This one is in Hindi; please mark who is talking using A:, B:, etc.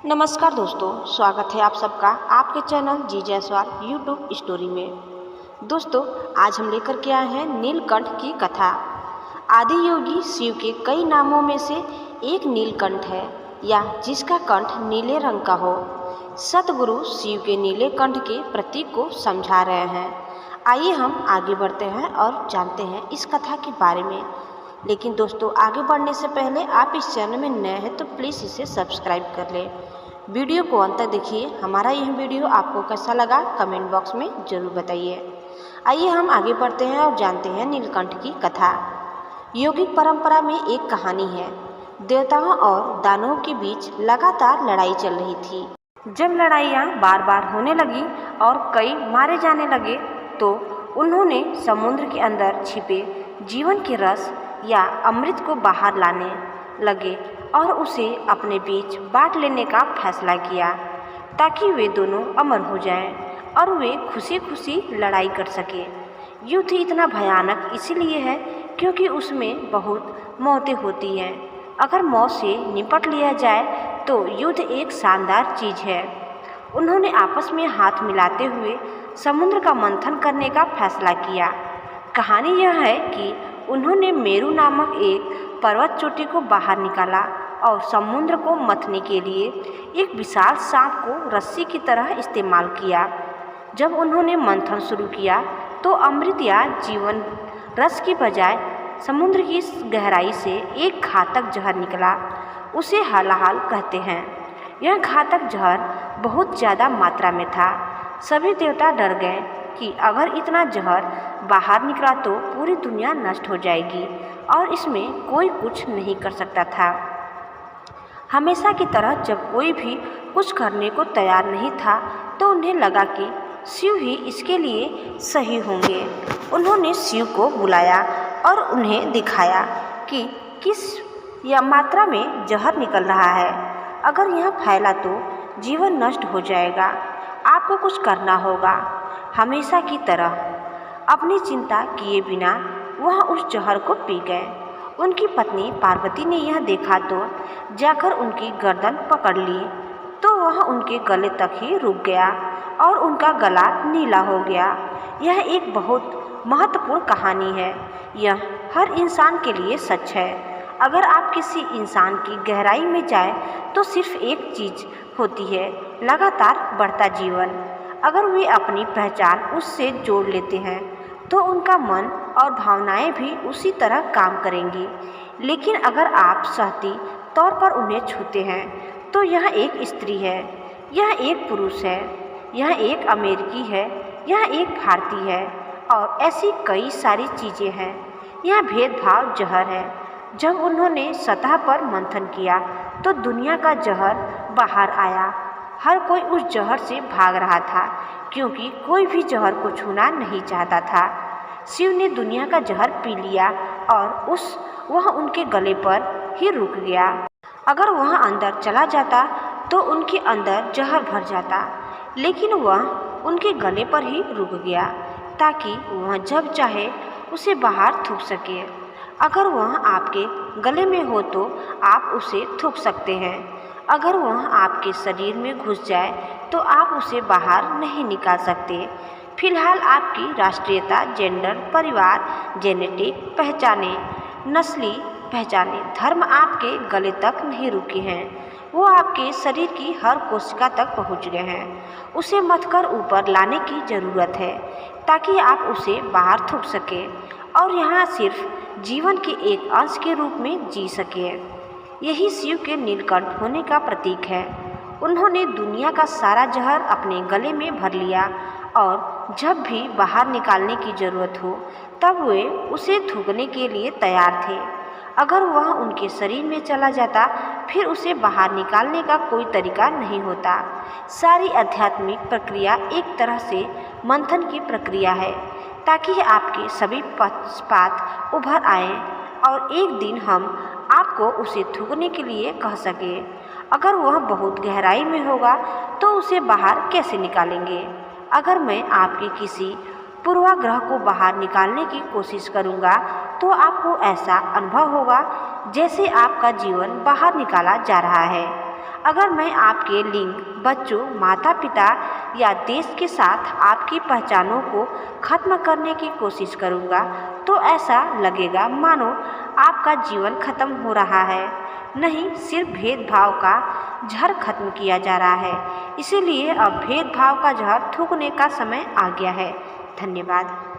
A: नमस्कार दोस्तों, स्वागत है आप सबका आपके चैनल जी जायसवाल यूट्यूब स्टोरी में। दोस्तों, आज हम लेकर के आए हैं नीलकंठ की कथा। आदि योगी शिव के कई नामों में से एक नीलकंठ है, या जिसका कंठ नीले रंग का हो। सतगुरु शिव के नीले कंठ के प्रतीक को समझा रहे हैं। आइए हम आगे बढ़ते हैं और जानते हैं इस कथा के बारे में। लेकिन दोस्तों, आगे बढ़ने से पहले आप इस चैनल में नए हैं तो प्लीज़ इसे सब्सक्राइब कर लें। वीडियो को अंत तक देखिए। हमारा यह वीडियो आपको कैसा लगा कमेंट बॉक्स में ज़रूर बताइए। आइए हम आगे बढ़ते हैं और जानते हैं नीलकंठ की कथा। यौगिक परंपरा में एक कहानी है। देवताओं और दानवों के बीच लगातार लड़ाई चल रही थी। जब लड़ाइयाँ बार बार होने लगी और कई मारे जाने लगे तो उन्होंने समुद्र के अंदर छिपे जीवन के रस या अमृत को बाहर लाने लगे और उसे अपने बीच बांट लेने का फैसला किया, ताकि वे दोनों अमर हो जाएं और वे खुशी खुशी लड़ाई कर सके। युद्ध इतना भयानक इसीलिए है क्योंकि उसमें बहुत मौतें होती हैं। अगर मौत से निपट लिया जाए तो युद्ध एक शानदार चीज़ है। उन्होंने आपस में हाथ मिलाते हुए समुद्र का मंथन करने का फैसला किया। कहानी यह है कि उन्होंने मेरू नामक एक पर्वत चोटी को बाहर निकाला और समुद्र को मथने के लिए एक विशाल सांप को रस्सी की तरह इस्तेमाल किया। जब उन्होंने मंथन शुरू किया तो अमृत या जीवन रस की बजाय समुद्र की गहराई से एक घातक जहर निकला। उसे हलाहल कहते हैं। यह घातक जहर बहुत ज़्यादा मात्रा में था। सभी देवता डर गए कि अगर इतना जहर बाहर निकला तो पूरी दुनिया नष्ट हो जाएगी और इसमें कोई कुछ नहीं कर सकता था। हमेशा की तरह जब कोई भी कुछ करने को तैयार नहीं था तो उन्हें लगा कि शिव ही इसके लिए सही होंगे। उन्होंने शिव को बुलाया और उन्हें दिखाया कि किस या मात्रा में जहर निकल रहा है। अगर यह फैला तो जीवन नष्ट हो जाएगा। आपको कुछ करना होगा। हमेशा की तरह अपनी चिंता किए बिना वह उस जहर को पी गए। उनकी पत्नी पार्वती ने यह देखा तो जाकर उनकी गर्दन पकड़ ली तो वह उनके गले तक ही रुक गया और उनका गला नीला हो गया। यह एक बहुत महत्वपूर्ण कहानी है। यह हर इंसान के लिए सच है। अगर आप किसी इंसान की गहराई में जाए तो सिर्फ एक चीज़ होती है, लगातार बढ़ता जीवन। अगर वे अपनी पहचान उससे जोड़ लेते हैं तो उनका मन और भावनाएं भी उसी तरह काम करेंगी। लेकिन अगर आप सहती तौर पर उन्हें छूते हैं तो यह एक स्त्री है, यह एक पुरुष है, यह एक अमेरिकी है, यह एक भारतीय है और ऐसी कई सारी चीज़ें हैं। यह भेदभाव जहर है। जब उन्होंने सतह पर मंथन किया तो दुनिया का जहर बाहर आया। हर कोई उस जहर से भाग रहा था क्योंकि कोई भी जहर को छूना नहीं चाहता था। शिव ने दुनिया का जहर पी लिया और वह उनके गले पर ही रुक गया। अगर वह अंदर चला जाता तो उनके अंदर जहर भर जाता, लेकिन वह उनके गले पर ही रुक गया ताकि वह जब चाहे उसे बाहर थूक सके। अगर वह आपके गले में हो तो आप उसे थूक सकते हैं। अगर वह आपके शरीर में घुस जाए तो आप उसे बाहर नहीं निकाल सकते। फिलहाल आपकी राष्ट्रीयता, जेंडर, परिवार, जेनेटिक पहचाने, नस्ली पहचाने, धर्म आपके गले तक नहीं रुके हैं। वो आपके शरीर की हर कोशिका तक पहुंच गए हैं। उसे मथकर ऊपर लाने की ज़रूरत है ताकि आप उसे बाहर थूक सकें और यहाँ सिर्फ जीवन के एक अंश के रूप में जी सकें। यही शिव के नीलकंठ होने का प्रतीक है। उन्होंने दुनिया का सारा जहर अपने गले में भर लिया और जब भी बाहर निकालने की ज़रूरत हो तब वे उसे थूकने के लिए तैयार थे। अगर वह उनके शरीर में चला जाता फिर उसे बाहर निकालने का कोई तरीका नहीं होता। सारी आध्यात्मिक प्रक्रिया एक तरह से मंथन की प्रक्रिया है ताकि आपके सभी पक्षपात उभर आएँ और एक दिन हम आपको उसे थूकने के लिए कह सके। अगर वह बहुत गहराई में होगा तो उसे बाहर कैसे निकालेंगे? अगर मैं आपके किसी पूर्वाग्रह को बाहर निकालने की कोशिश करूंगा तो आपको ऐसा अनुभव होगा जैसे आपका जीवन बाहर निकाला जा रहा है। अगर मैं आपके लिंग, बच्चों, माता पिता या देश के साथ आपकी पहचानों को खत्म करने की कोशिश करूँगा तो ऐसा लगेगा मानो आपका जीवन खत्म हो रहा है। नहीं, सिर्फ भेदभाव का जहर खत्म किया जा रहा है। इसीलिए अब भेदभाव का जहर थूकने का समय आ गया है। धन्यवाद।